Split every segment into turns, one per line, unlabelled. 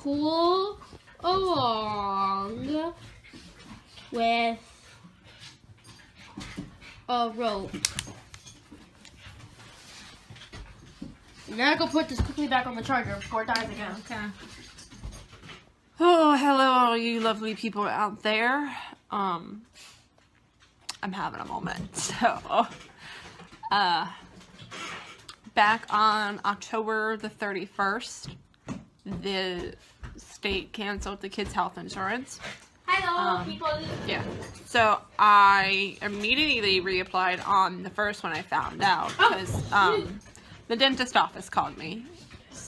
pull along with a rope. I'm gonna go put this quickly back on the charger before it dies again.
Okay. Oh, hello all you lovely people out there. I'm having a moment. So, back on October the 31st, the state canceled the kids' health insurance.
Hello, people.
Yeah. So I immediately reapplied on the first one I found out because the dentist office called me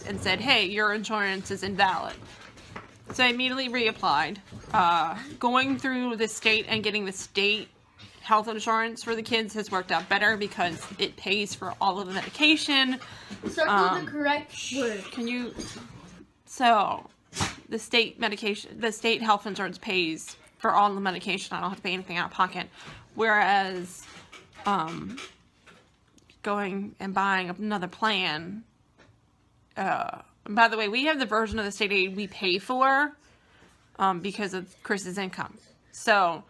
and said, "Hey, your insurance is invalid." So I immediately reapplied. Going through the state and getting the state health insurance for the kids has worked out better because it pays for all of the medication.
Circle the correct word.
Can you? So the state medication, the state health insurance pays for all the medication. I don't have to pay anything out of pocket. Whereas, going and buying another plan. By the way, we have the version of the state aid we pay for because of Chris's income. So,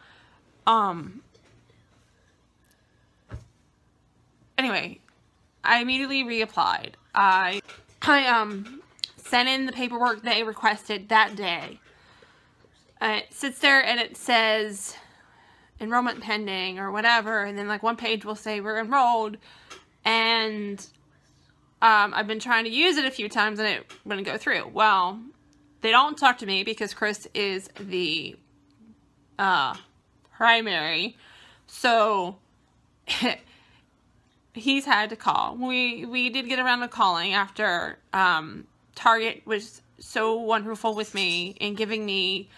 anyway, I immediately reapplied. I sent in the paperwork they requested that day. It sits there and it says enrollment pending or whatever, and then like one page will say we're enrolled, and I've been trying to use it a few times and it wouldn't go through. Well, they don't talk to me because Chris is the primary, so he's had to call. We did get around to calling after Target was so wonderful with me in giving me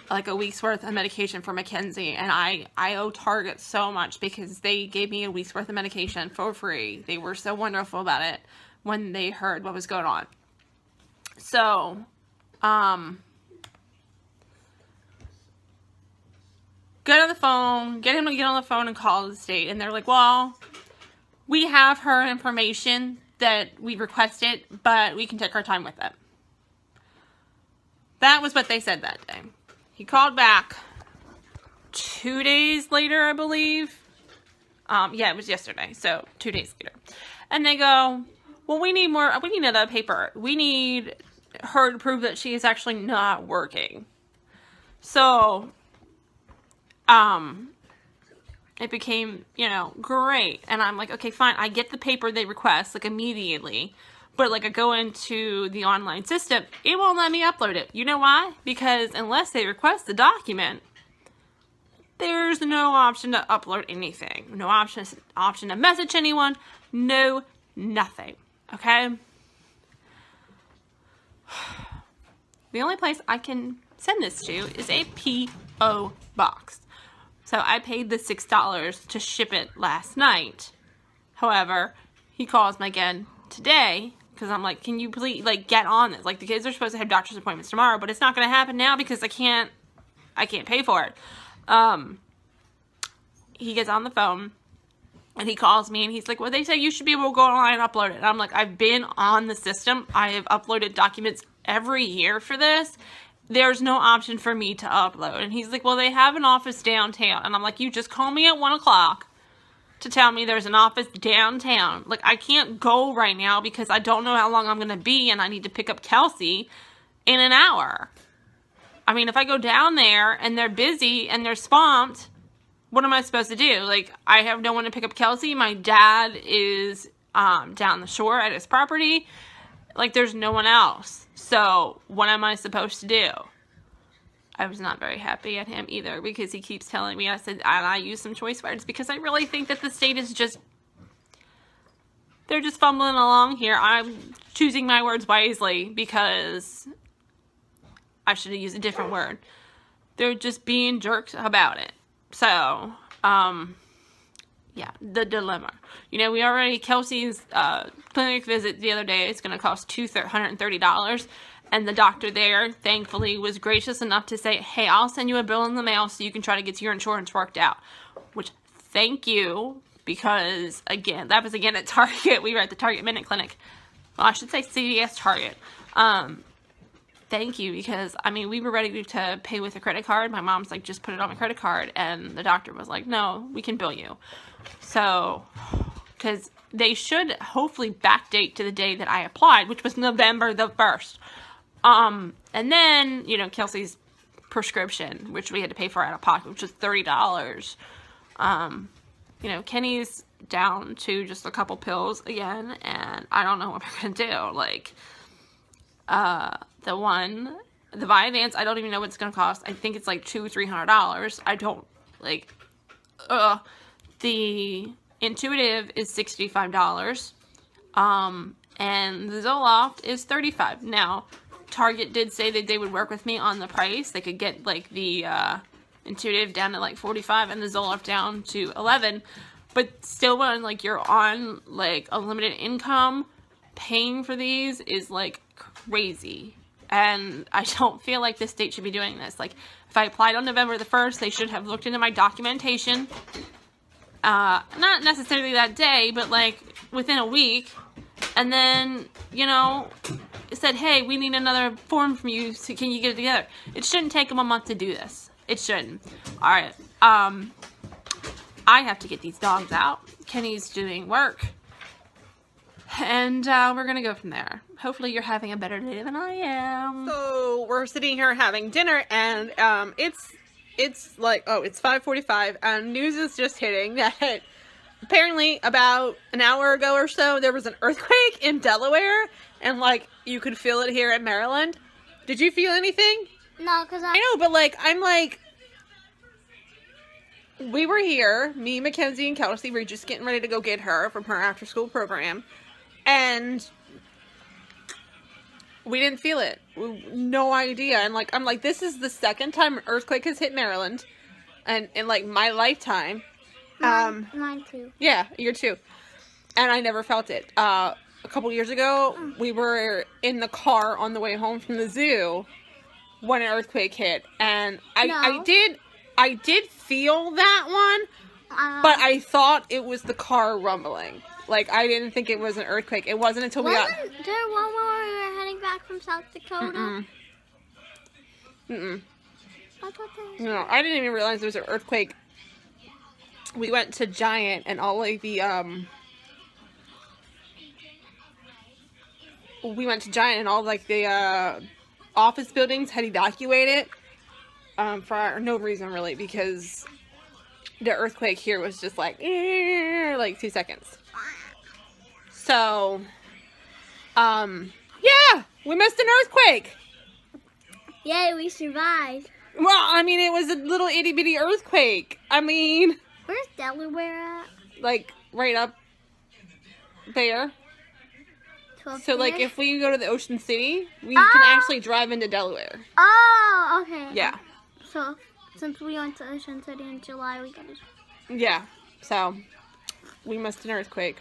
like a week's worth of medication for Mackenzie, and I owe Target so much because they gave me a week's worth of medication for free. They were so wonderful about it when they heard what was going on. So, get on the phone, get him to get on the phone and call the state, and they're like, well, we have her information that we requested, but we can take our time with it. That was what they said that day. He called back 2 days later, I believe. Yeah, it was yesterday, so 2 days later. And they go, well, we need another paper. We need her to prove that she is actually not working. So, it became, great. And I'm like, okay, fine. I get the paper they request, like, immediately. But, like, I go into the online system, it won't let me upload it. You know why? Because unless they request the document, there's no option to upload anything. No option to message anyone. No, nothing. Okay? The only place I can send this to is a P.O. box. So I paid the $6 to ship it last night. However, he calls me again today because I'm like, can you please, like, get on this? Like, the kids are supposed to have doctor's appointments tomorrow, but it's not going to happen now because I can't pay for it. He gets on the phone and he calls me and he's like, well, they say you should be able to go online and upload it. And I'm like, I've been on the system. I have uploaded documents every year for this. There's no option for me to upload. And he's like, well, they have an office downtown. And I'm like, you just call me at 1 o'clock to tell me there's an office downtown. Like, I can't go right now because I don't know how long I'm going to be and I need to pick up Kelsey in an hour. I mean, if I go down there and they're busy and they're swamped, what am I supposed to do? Like, I have no one to pick up Kelsey. My dad is down the shore at his property. Like, there's no one else. So, what am I supposed to do? I was not very happy at him either because he keeps telling me, and I use some choice words because I really think that the state is just, they're just fumbling along here. I'm choosing my words wisely because I should have used a different word. They're just being jerks about it. So, yeah, the dilemma. Kelsey's clinic visit the other day is going to cost $130. And the doctor there, thankfully, was gracious enough to say, hey, I'll send you a bill in the mail so you can try to get your insurance worked out. Which, thank you, because, again, that was, again, at Target. We were at the Target Minute Clinic. Well, I should say CVS Target. thank you, because, I mean, we were ready to pay with a credit card. My mom's like, just put it on my credit card. And the doctor was like, no, we can bill you. So, because they should hopefully backdate to the day that I applied, which was November the 1st. And then, you know, Kelsey's prescription, which we had to pay for out of pocket, which was $30. You know, Kenny's down to just a couple pills again, and I don't know what we're gonna do. Like, the Vyvanse, I don't even know what it's gonna cost. I think it's like $200-300. I don't, like, the Intuitive is $65. And the Zoloft is $35. Now, Target did say that they would work with me on the price. They could get, like, the Intuitive down to, like, $45 and the Zoloft down to $11. But still, when, like, you're on, like, a limited income, paying for these is, like, crazy. And I don't feel like the state should be doing this. Like, if I applied on November the 1st, they should have looked into my documentation. Not necessarily that day, but, like, within a week. And then, you know, said, hey, we need another form from you, so can you get it together? It shouldn't take them a month to do this. It shouldn't. Alright, I have to get these dogs out. Kenny's doing work. And, we're gonna go from there. Hopefully you're having a better day than I am. So, we're sitting here having dinner, and, it's like, oh, it's 5:45, and news is just hitting that apparently about an hour ago or so, there was an earthquake in Delaware, and, like, you could feel it here in Maryland. Did you feel anything?
No, because
I know, but, like, I'm like, we were here, me, Mackenzie, and Kelsey were just getting ready to go get her from her after-school program, and we didn't feel it. No idea. And, like, I'm like, this is the second time an earthquake has hit Maryland, and in, like, my lifetime.
Mine too.
Yeah, yours too. And I never felt it. A couple years ago, we were in the car on the way home from the zoo when an earthquake hit, and I did feel that one, but I thought it was the car rumbling. Like, I didn't think it was an earthquake. It wasn't until we got...
Wasn't there one where we were heading back from South Dakota? I thought there was...
No, I didn't even realize there was an earthquake. We went to Giant, and all, like, the, we went to Giant, and all, like, the, office buildings had evacuated, for no reason, really, because the earthquake here was just, like 2 seconds. So, yeah, we missed an earthquake.
Yay, we survived.
Well, I mean, it was a little itty-bitty earthquake. I mean...
Where's Delaware at?
Like, right up there. So, like, if we go to the Ocean City, we can actually drive into Delaware.
Oh, okay.
Yeah.
So, since we went to Ocean City in July, we got to...
Yeah. So, we missed an earthquake.